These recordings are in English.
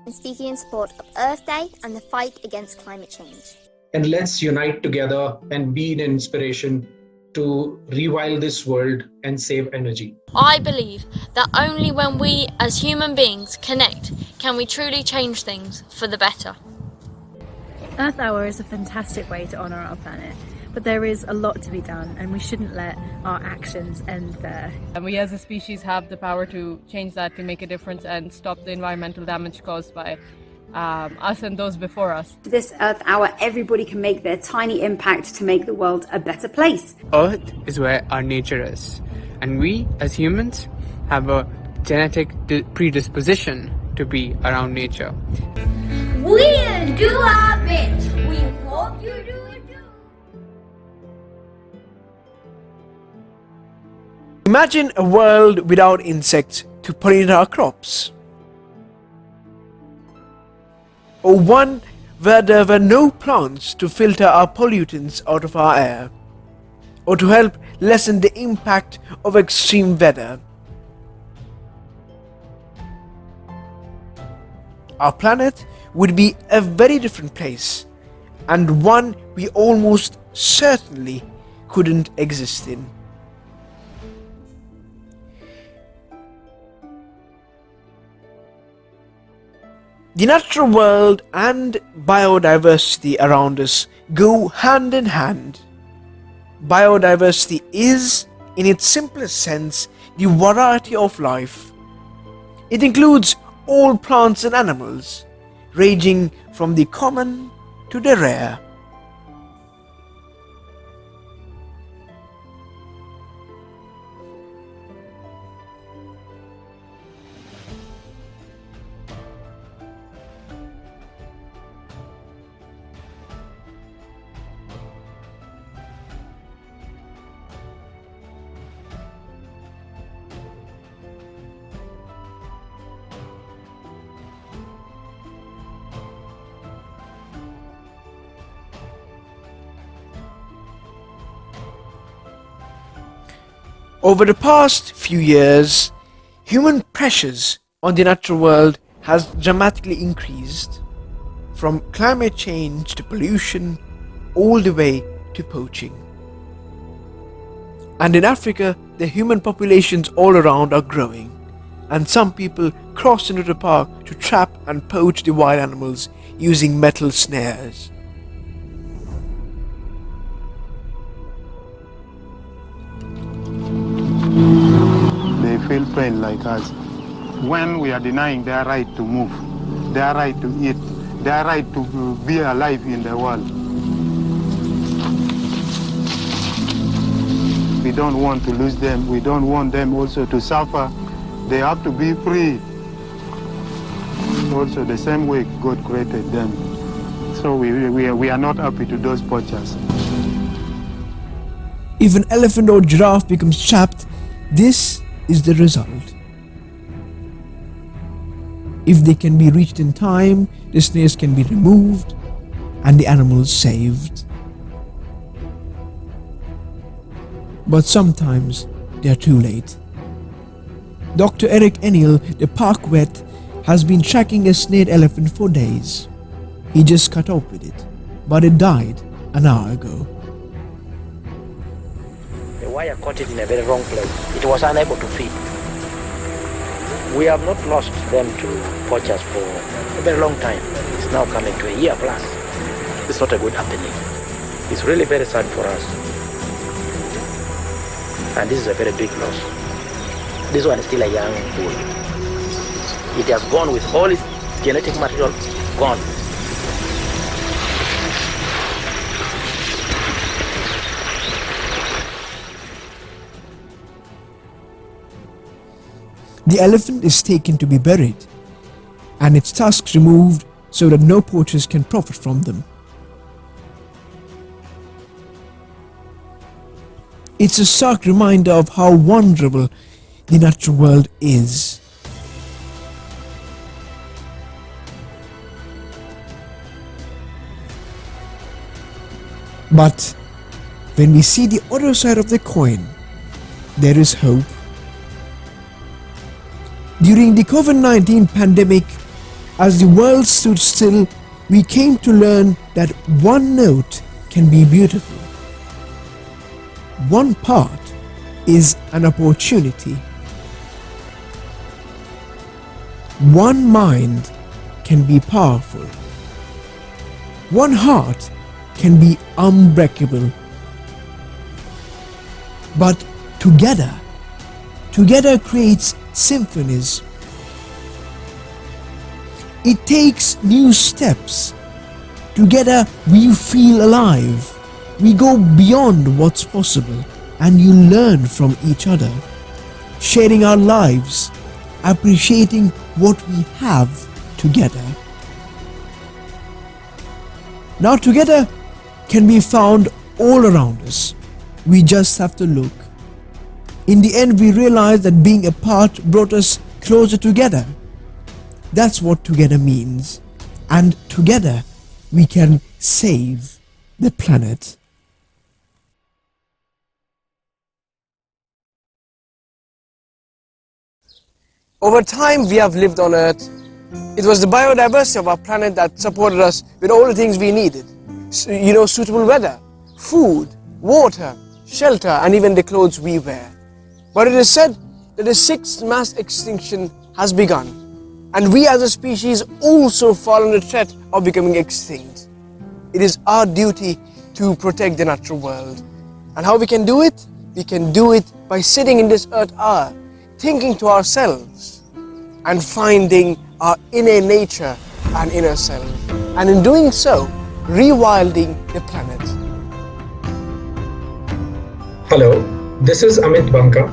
And speaking in support of Earth Day and the fight against climate change. And let's unite together and be an inspiration to rewild this world and save energy. I believe that only when we as human beings connect can we truly change things for the better. Earth Hour is a fantastic way to honour our planet, but there is a lot to be done and we shouldn't let our actions end there. And we as a species have the power to change that, to make a difference and stop the environmental damage caused by us and those before us. This Earth Hour, everybody can make their tiny impact to make the world a better place. Earth is where our nature is, and we as humans have a genetic predisposition to be around nature. We'll do our bit. We hope you do it too. Imagine a world without insects to pollinate our crops. Or one where there were no plants to filter our pollutants out of our air, or to help lessen the impact of extreme weather. Our planet would be a very different place, and one we almost certainly couldn't exist in. The natural world and biodiversity around us go hand in hand. Biodiversity is, in its simplest sense, the variety of life. It includes all plants and animals, ranging from the common to the rare. Over the past few years, human pressures on the natural world has dramatically increased, from climate change to pollution, all the way to poaching. And in Africa, the human populations all around are growing, and some people cross into the park to trap and poach the wild animals using metal snares. They feel pain like us. When we are denying their right to move, their right to eat, their right to be alive in the world. We don't want to lose them. We don't want them also to suffer. They have to be free. Also the same way God created them. So we are not happy to those poachers. If an elephant or giraffe becomes trapped, this is the result. If they can be reached in time, the snares can be removed and the animals saved. But sometimes they are too late. Dr. Eric Enniel, the park vet, has been tracking a snared elephant for days. He just caught up with it, but it died an hour ago. The wire caught it in a very wrong place. It was unable to feed. We have not lost them to poachers for a very long time. It's now coming to a year plus. It's not a good happening. It's really very sad for us. And this is a very big loss. This one is still a young bull. It has gone with all its genetic material gone. The elephant is taken to be buried, and its tusks removed so that no poachers can profit from them. It's a stark reminder of how vulnerable the natural world is. But when we see the other side of the coin, there is hope. During the COVID-19 pandemic, as the world stood still, we came to learn that one note can be beautiful. One part is an opportunity. One mind can be powerful. One heart can be unbreakable. But together creates symphonies. It takes new steps. Together we feel alive. We go beyond what's possible, and you learn from each other, sharing our lives, appreciating what we have together. Now together can be found all around us. We just have to look. In the end, we realize that being apart brought us closer together. That's what together means. And together we can save the planet. Over time we have lived on Earth. It was the biodiversity of our planet that supported us with all the things we needed. Suitable weather, food, water, shelter, and even the clothes we wear. But it is said that the sixth mass extinction has begun, and we as a species also fall under threat of becoming extinct. It is our duty to protect the natural world. And how we can do it? We can do it by sitting in this Earth hour, thinking to ourselves, and finding our inner nature and inner self. And in doing so, rewilding the planet. Hello, this is Amit Banka,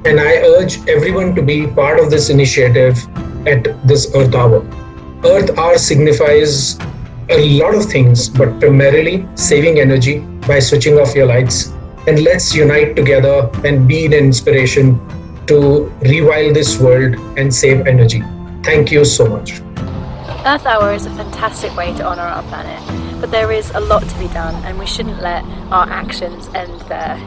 and I urge everyone to be part of this initiative at this Earth Hour. Earth Hour signifies a lot of things, but primarily saving energy by switching off your lights. And let's unite together and be an inspiration to rewild this world and save energy. Thank you so much. Earth Hour is a fantastic way to honour our planet, but there is a lot to be done and we shouldn't let our actions end there.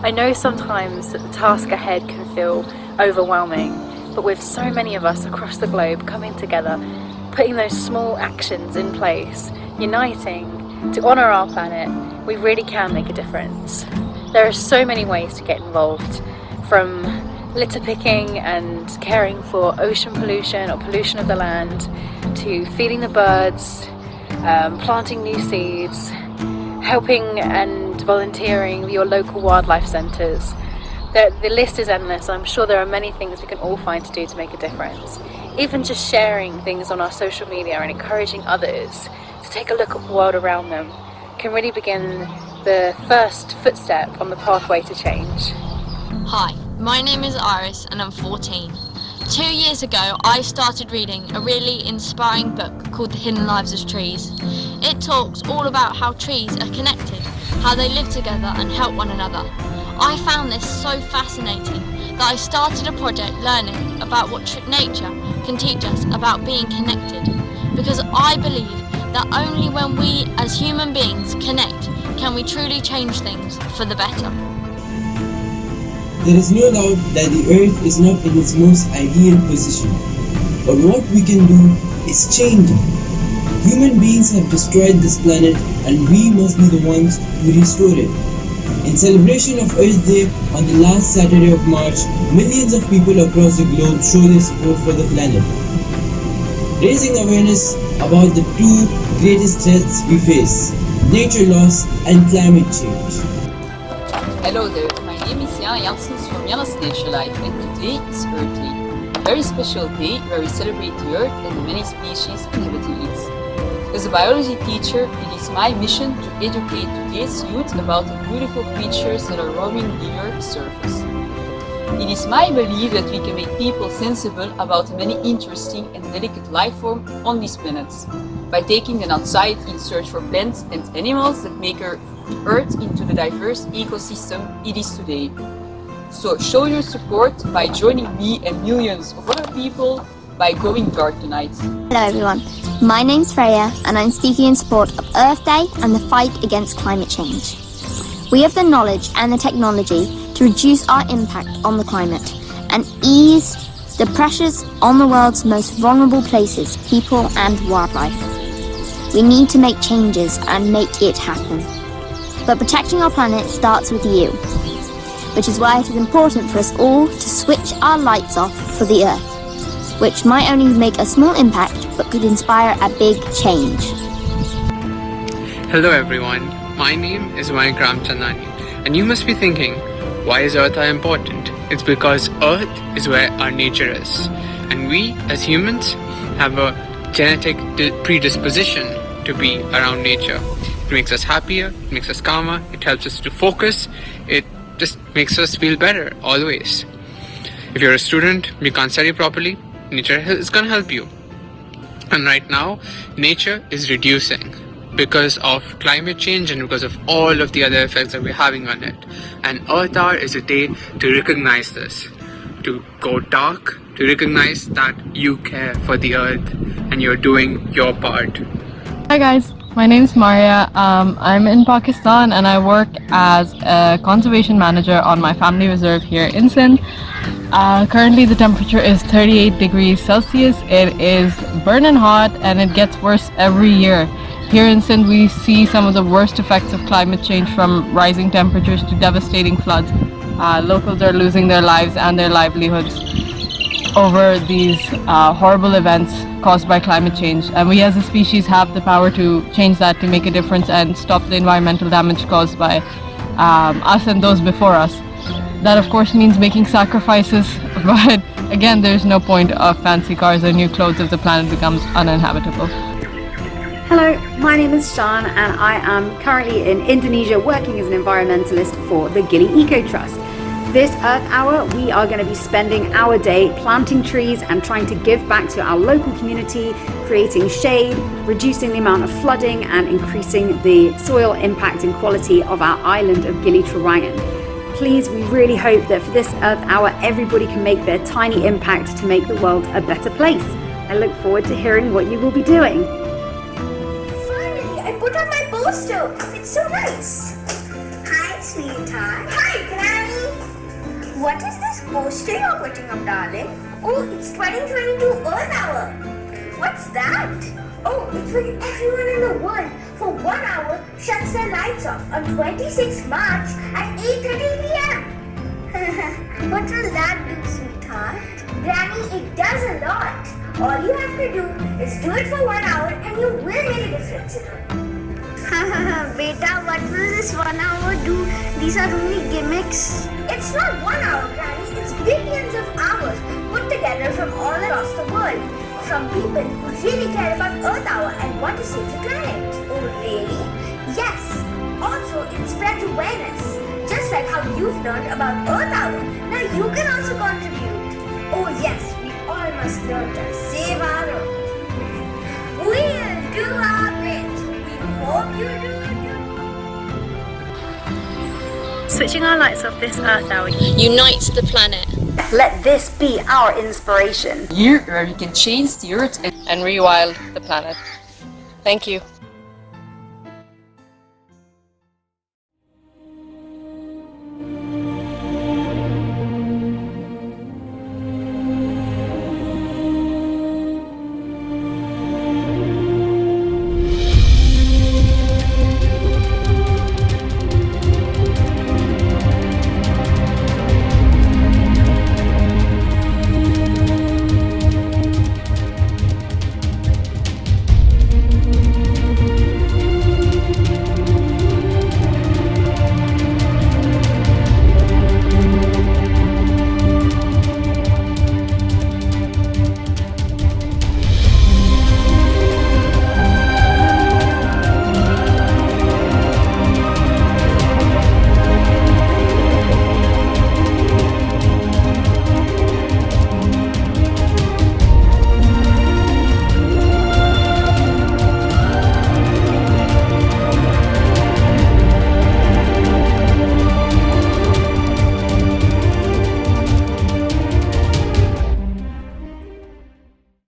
I know sometimes that the task ahead can feel overwhelming, but with so many of us across the globe coming together, putting those small actions in place, uniting to honour our planet, we really can make a difference. There are so many ways to get involved, from litter picking and caring for ocean pollution or pollution of the land, to feeding the birds, planting new seeds, helping and volunteering with your local wildlife centres. The list is endless. I'm sure there are many things we can all find to do to make a difference. Even just sharing things on our social media and encouraging others to take a look at the world around them can really begin the first footstep on the pathway to change. Hi, my name is Iris and I'm 14. 2 years ago I started reading a really inspiring book called The Hidden Lives of Trees. It talks all about how trees are connected, how they live together and help one another. I found this so fascinating that I started a project learning about what nature can teach us about being connected, because I believe that only when we as human beings connect can we truly change things for the better. There is no doubt that the Earth is not in its most ideal position, but what we can do is change it. Human beings have destroyed this planet and we must be the ones who restore it. In celebration of Earth Day on the last Saturday of March, millions of people across the globe show their support for the planet, raising awareness about the two greatest threats we face: nature loss and climate change. Hello there, my name is Jana Janssens from Janna's Nature Life, and today is Earth Day. A very special day where we celebrate the Earth and the many species inhabiting it. As a biology teacher, it is my mission to educate today's youth about the beautiful creatures that are roaming the Earth's surface. It is my belief that we can make people sensible about the many interesting and delicate life forms on this planet by taking them outside in search for plants and animals that make our Earth into the diverse ecosystem it is today. So show your support by joining me and millions of other people by going dark tonight. Hello everyone, my name's Freya and I'm speaking in support of Earth Day and the fight against climate change. We have the knowledge and the technology to reduce our impact on the climate and ease the pressures on the world's most vulnerable places, people and wildlife. We need to make changes and make it happen. But protecting our planet starts with you, which is why it is important for us all to switch our lights off for the Earth, which might only make a small impact but could inspire a big change. Hello everyone, my name is Vanikram Chandani, and you must be thinking, why is Earth important? It's because Earth is where our nature is, and we as humans have a genetic predisposition to be around nature. It makes us happier, it makes us calmer, it helps us to focus, it just makes us feel better always. If you're a student, you can't study properly, nature is going to help you. And right now, nature is reducing because of climate change and because of all of the other effects that we're having on it. And Earth Hour is a day to recognize this, to go dark, to recognize that you care for the Earth and you're doing your part. Hi guys, my name is Maria. I'm in Pakistan and I work as a conservation manager on my family reserve here in Sindh. Currently the temperature is 38 degrees Celsius. It is burning hot and it gets worse every year. Here in Sindh we see some of the worst effects of climate change, from rising temperatures to devastating floods. Locals are losing their lives and their livelihoods over these horrible events caused by climate change, and we as a species have the power to change that, to make a difference and stop the environmental damage caused by us and those before us. That of course means making sacrifices, but again there's no point of fancy cars or new clothes if the planet becomes uninhabitable. Hello, my name is Shan and I am currently in Indonesia working as an environmentalist for the Gili Eco Trust. This Earth Hour, we are going to be spending our day planting trees and trying to give back to our local community, creating shade, reducing the amount of flooding and increasing the soil impact and quality of our island of Gili Trawangan. Please, we really hope that for this Earth Hour, everybody can make their tiny impact to make the world a better place. I look forward to hearing what you will be doing. Finally, I put on my poster. It's so nice. Hi, sweetheart. Hi, Granny. What is this poster you're putting up, darling? Oh, it's 2022 Earth Hour. What's that? Oh, it's when everyone in the world for 1 hour shuts their lights off on 26 March at 8:30 p.m. What will that do, sweetheart? Granny, it does a lot. All you have to do is do it for 1 hour and you will make a difference in it. Beta, what will this 1 hour do? These are only gimmicks. It's not 1 hour, Granny. It's billions of hours put together from all across the world. From people who really care about Earth Hour and want to save the planet. Oh, really? Yes. Also, it spreads awareness. Just like how you've learned about Earth Hour, now you can also contribute. Oh yes, we all must learn to save our Earth. We'll do our bit. We hope you do too. Switching our lights off this Earth Hour unites the planet. Let this be our inspiration. Here where we can change the Earth and rewild the planet. Thank you.